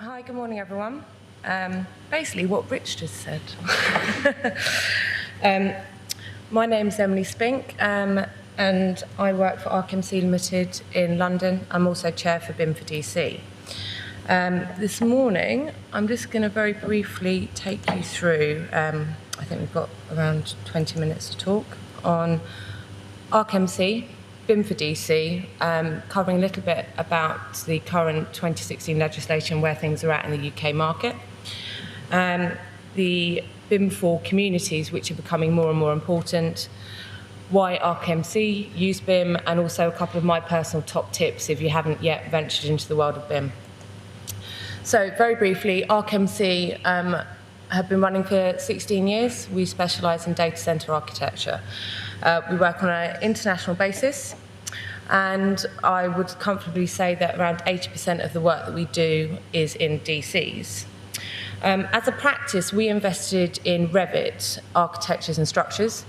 Hi, good morning, everyone. Basically, what Rich just said. My name's Emily Spink, and I work for ArcMC Limited in London. I'm also chair for BIM for DC. This morning, I'm just going to very briefly take you through, I think we've got around 20 minutes to talk, on ArcMC, BIM for DC, covering a little bit about the current 2016 legislation, where things are at in the UK market, the BIM for communities, which are becoming more and more important, why ArcMC use BIM, and also a couple of my personal top tips if you haven't yet ventured into the world of BIM. So very briefly, ArcMC have been running for 16 years. We specialise in data centre architecture. We work on an international basis, and I would comfortably say that around 80% of the work that we do is in DCs. As a practice, we invested in Revit architectures and structures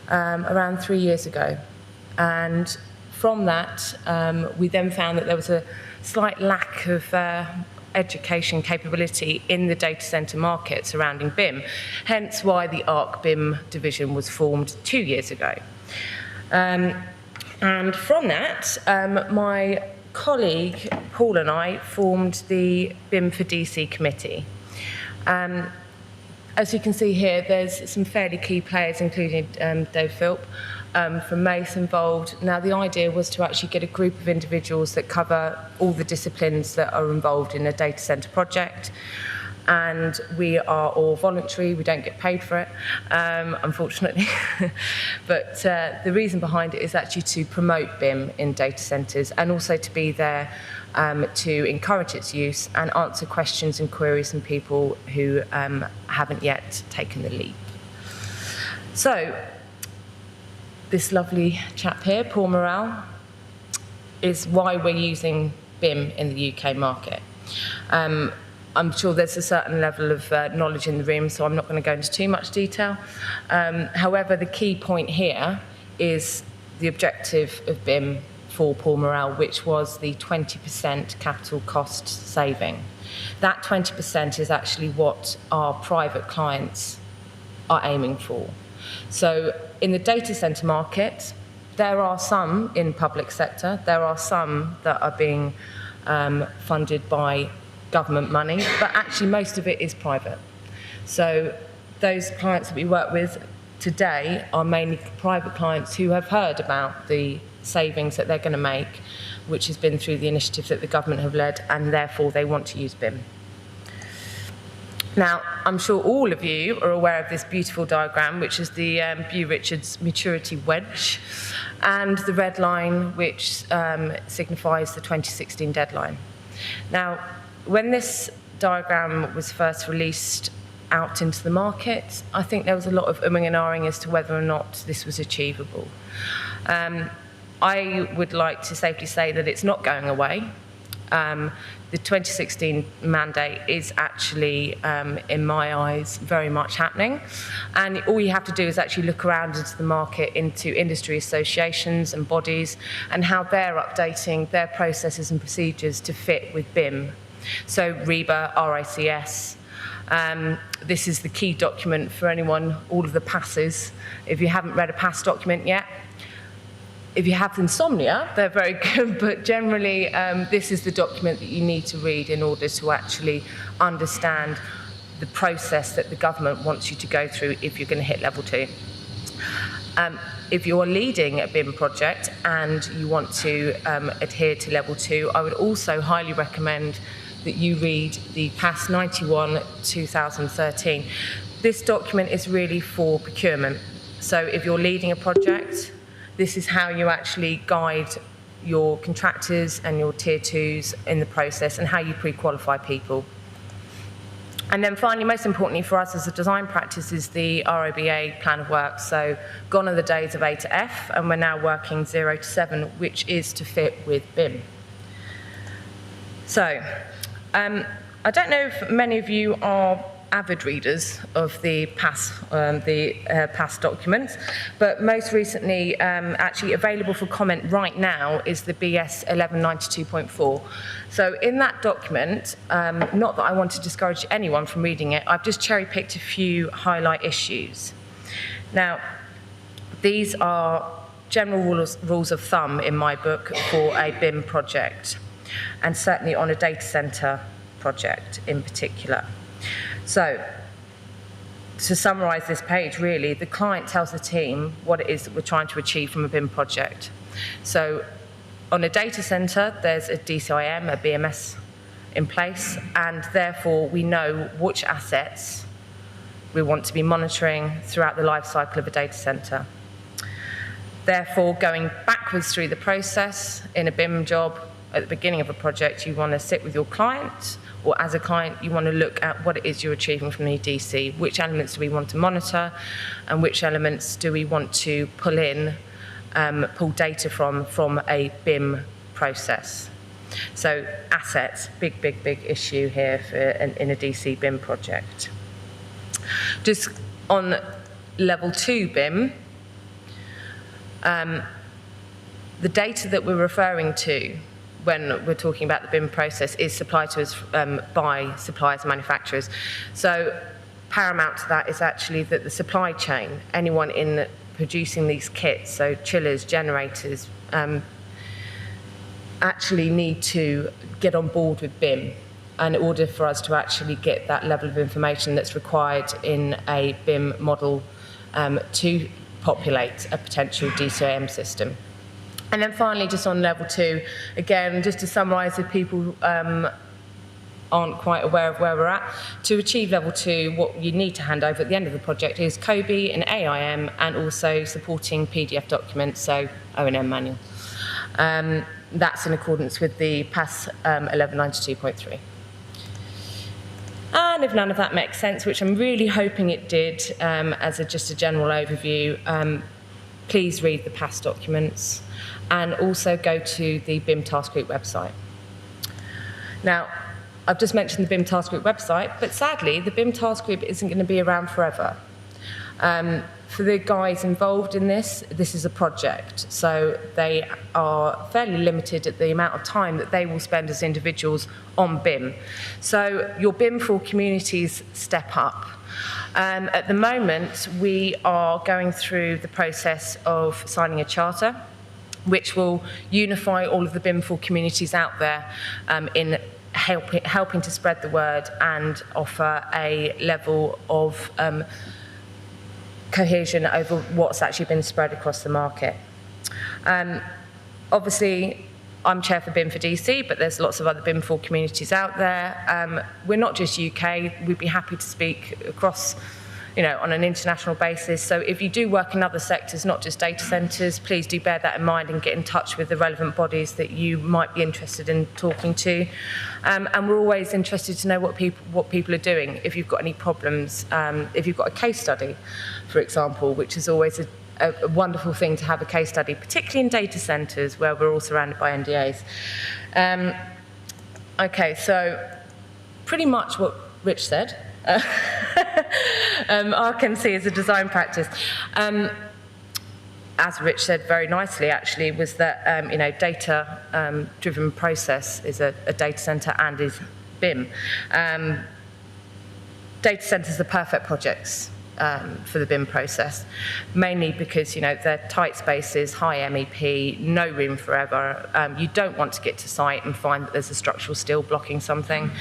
around 3 years ago. And from that, we then found that there was a slight lack of education capability in the data centre market surrounding BIM, hence why the ArcBIM division was formed 2 years ago. And from that, my colleague Paul and I formed the BIM for DC committee. As you can see here, there's some fairly key players, including Dave Philp from Mace involved. Now, the idea was to actually get a group of individuals that cover all the disciplines that are involved in a data centre project. And we are all voluntary, we don't get paid for it, unfortunately. But the reason behind it is actually to promote BIM in data centres, and also to be there to encourage its use and answer questions and queries from people who haven't yet taken the leap. So, this lovely chap here, Paul Morrell, is why we're using BIM in the UK market. I'm sure there's a certain level of knowledge in the room, so I'm not going to go into too much detail. However, the key point here is the objective of BIM for Paul Morrell, which was the 20% capital cost saving. That 20% is actually what our private clients are aiming for. So in the data centre market, there are some in public sector, there are some that are being funded by government money, but actually most of it is private. So those clients that we work with today are mainly private clients who have heard about the savings that they're going to make, which has been through the initiatives that the government have led, and therefore they want to use BIM. Now, I'm sure all of you are aware of this beautiful diagram, which is the Bew-Richards maturity wedge, and the red line, which signifies the 2016 deadline. Now, when this diagram was first released out into the market, I think there was a lot of umming and ahhing as to whether or not this was achievable. I would like to safely say that it's not going away. The 2016 mandate is actually, in my eyes, very much happening. And all you have to do is actually look around into the market, into industry associations and bodies, and how they're updating their processes and procedures to fit with BIM. So REBA, RICS. This is the key document for anyone, all of the passes. If you haven't read a pass document yet, if you have insomnia, they're very good, but generally this is the document that you need to read in order to actually understand the process that the government wants you to go through if you're going to hit level 2. If you're leading a BIM project and you want to adhere to level 2, I would also highly recommend that you read the PAS 91 2013. This document is really for procurement. So if you're leading a project, this is how you actually guide your contractors and your tier 2s in the process, and how you pre-qualify people. And then finally, most importantly for us as a design practice, is the ROBA plan of work. So gone are the days of A to F, and we're now working 0 to 7, which is to fit with BIM. So I don't know if many of you are avid readers of the PAS documents, but most recently, actually available for comment right now, is the BS 1192.4. So in that document, not that I want to discourage anyone from reading it, I've just cherry-picked a few highlight issues. Now, these are general rules of thumb in my book for a BIM project, and certainly on a data center project in particular. So, to summarise this page, really, the client tells the team what it is that we're trying to achieve from a BIM project. So, on a data centre, there's a DCIM, a BMS in place, and therefore we know which assets we want to be monitoring throughout the life cycle of a data centre. Therefore, going backwards through the process in a BIM job, at the beginning of a project, you want to sit with your client, or as a client, you want to look at what it is you're achieving from the DC. Which elements do we want to monitor, and which elements do we want to pull in, pull data from a BIM process. So assets, big issue here in a DC BIM project. Just on level 2 BIM, the data that we're referring to when we're talking about the BIM process is supplied to us by suppliers and manufacturers. So paramount to that is actually that the supply chain, anyone in producing these kits, so chillers, generators, actually need to get on board with BIM in order for us to actually get that level of information that's required in a BIM model to populate a potential DCIM system. And then finally, just on level 2, again, just to summarise if people aren't quite aware of where we're at, to achieve level 2, what you need to hand over at the end of the project is COBie and AIM, and also supporting PDF documents, so O&M manual. That's in accordance with the PAS 1192.3. And if none of that makes sense, which I'm really hoping it did, as just a general overview, please read the PAS documents and also go to the BIM Task Group website. Now, I've just mentioned the BIM Task Group website, but sadly, the BIM Task Group isn't going to be around forever. For the guys involved in this is a project, so they are fairly limited at the amount of time that they will spend as individuals on BIM. So your BIM for communities step up. At the moment, we are going through the process of signing a charter, which will unify all of the BIM for communities out there in helping to spread the word and offer a level of cohesion over what's actually been spread across the market. Obviously, I'm chair for BIM for DC, but there's lots of other BIM for communities out there. We're not just UK, we'd be happy to speak across, on an international basis. So if you do work in other sectors, not just data centres, please do bear that in mind and get in touch with the relevant bodies that you might be interested in talking to. And we're always interested to know what people are doing. If you've got any problems, if you've got a case study, for example, which is always a wonderful thing to have a case study, particularly in data centres where we're all surrounded by NDAs. Okay, so pretty much what Rich said. ArcMC is a design practice. As Rich said very nicely, actually, was that data-driven process is a data centre and is BIM. Data centres are perfect projects for the BIM process, mainly because they're tight spaces, high MEP, no room forever. You don't want to get to site and find that there's a structural steel blocking something.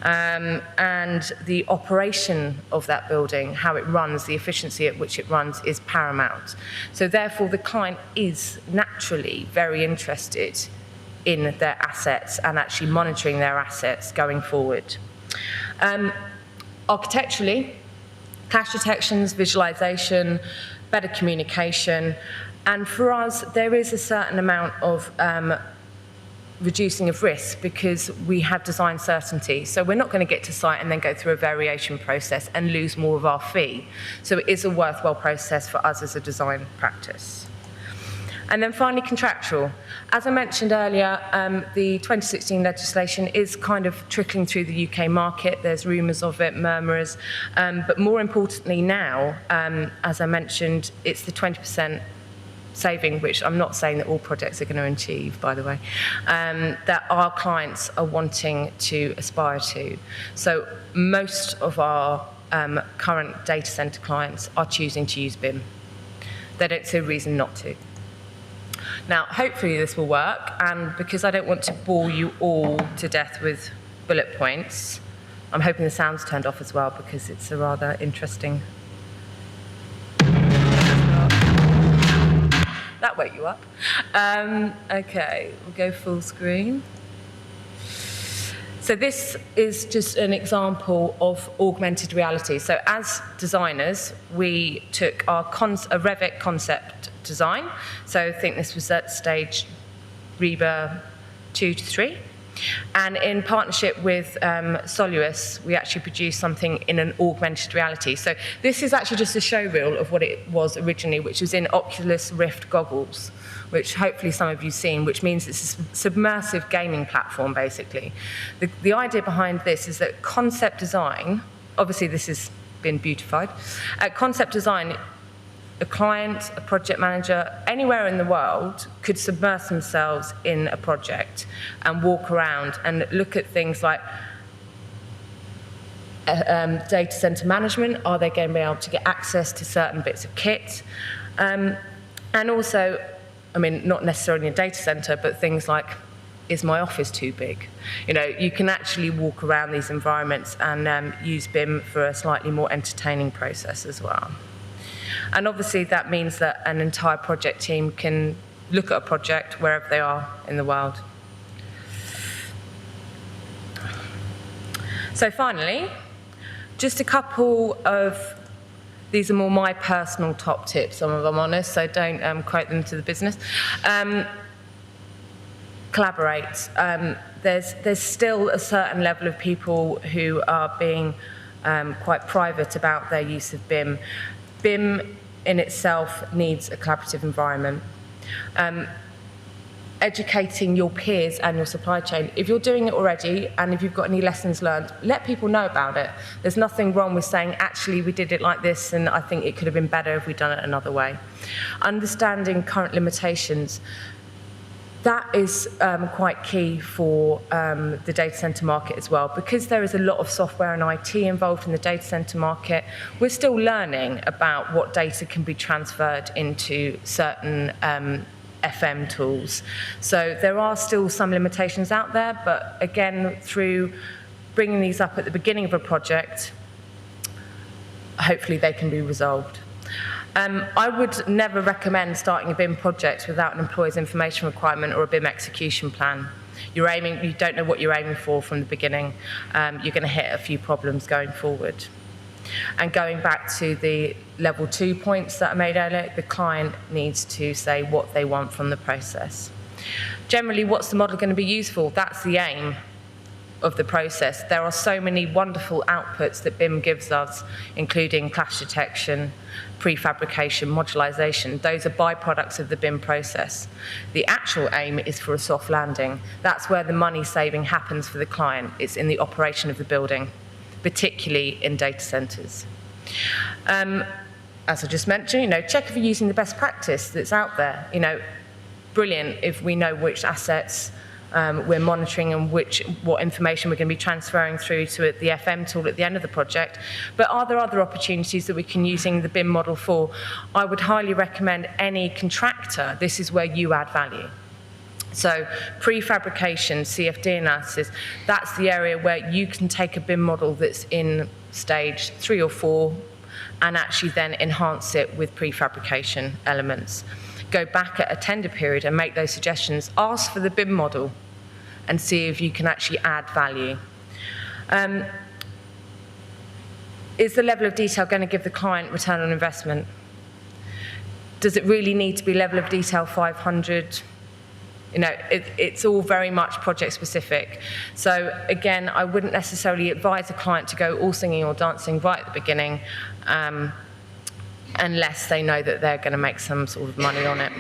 And the operation of that building, how it runs, the efficiency at which it runs is paramount. So therefore, the client is naturally very interested in their assets and actually monitoring their assets going forward. Architecturally, clash detections, visualization, better communication, and for us, there is a certain amount of reducing of risk because we have design certainty. So we're not going to get to site and then go through a variation process and lose more of our fee. So it is a worthwhile process for us as a design practice. And then finally, contractual. As I mentioned earlier, the 2016 legislation is kind of trickling through the UK market. There's rumours of it, murmurs. But more importantly now, as I mentioned, it's the 20% saving, which I'm not saying that all projects are going to achieve, by the way, that our clients are wanting to aspire to. So most of our current data centre clients are choosing to use BIM. They don't see a reason not to. Now, hopefully this will work, and because I don't want to bore you all to death with bullet points, I'm hoping the sound's turned off as well, because it's a rather interesting... That woke you up. Okay, we'll go full screen. So this is just an example of augmented reality. So as designers, we took our a Revit concept design. So I think this was at stage REBA 2 to 3. And in partnership with Soluus, we actually produced something in an augmented reality. So this is actually just a show reel of what it was originally, which was in Oculus Rift goggles, which hopefully some of you've seen, which means it's a submersive gaming platform, basically. The idea behind this is that concept design, obviously this has been beautified, concept design, a client, a project manager, anywhere in the world could submerge themselves in a project and walk around and look at things like data center management. Are they going to be able to get access to certain bits of kit? And also, I mean, not necessarily in a data center, but things like, is my office too big? You know, you can actually walk around these environments and use BIM for a slightly more entertaining process as well. And obviously that means that an entire project team can look at a project wherever they are in the world. So finally, just a couple of, these are more my personal top tips, some of them honest, so don't quote them to the business. Collaborate. There's still a certain level of people who are being quite private about their use of BIM. BIM in itself needs a collaborative environment. Educating your peers and your supply chain. If you're doing it already and if you've got any lessons learned, let people know about it. There's nothing wrong with saying, actually, we did it like this and I think it could have been better if we'd done it another way. Understanding current limitations. That is quite key for the data center market as well. Because there is a lot of software and IT involved in the data center market, we're still learning about what data can be transferred into certain FM tools. So there are still some limitations out there, but again, through bringing these up at the beginning of a project, hopefully they can be resolved. I would never recommend starting a BIM project without an employer's information requirement or a BIM execution plan. You don't know what you're aiming for from the beginning. You're going to hit a few problems going forward. And going back to the level 2 points that I made earlier, the client needs to say what they want from the process. Generally, what's the model going to be used for? That's the aim of the process. There are so many wonderful outputs that BIM gives us, including clash detection, prefabrication, modularization. Those are byproducts of the BIM process. The actual aim is for a soft landing. That's where the money saving happens for the client. It's in the operation of the building, particularly in data centers. As I just mentioned, check if you're using the best practice that's out there. Brilliant if we know which assets we're monitoring and what information we're going to be transferring through to the FM tool at the end of the project. But are there other opportunities that we can using the BIM model for? I would highly recommend any contractor. This is where you add value. So prefabrication, CFD analysis, that's the area where you can take a BIM model that's in stage 3 or 4 and actually then enhance it with prefabrication elements. Go back at a tender period and make those suggestions. Ask for the BIM model and see if you can actually add value. Is the level of detail going to give the client return on investment? Does it really need to be level of detail 500? It's all very much project specific. So again, I wouldn't necessarily advise a client to go all singing or dancing right at the beginning. unless they know that they're going to make some sort of money on it.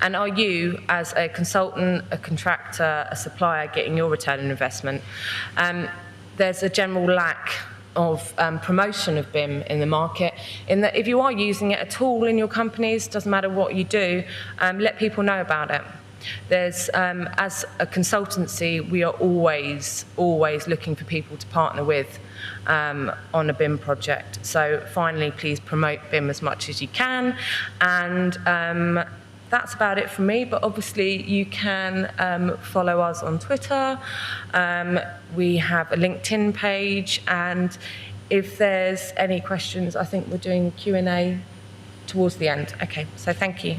And are you, as a consultant, a contractor, a supplier, getting your return on investment? There's a general lack of promotion of BIM in the market, in that if you are using it at all in your companies, doesn't matter what you do, let people know about it. There's, as a consultancy, we are always looking for people to partner with on a BIM project. So finally, please promote BIM as much as you can. And that's about it from me, but obviously you can follow us on Twitter. We have a LinkedIn page, and if there's any questions, I think we're doing Q&A towards the end. Okay, so thank you.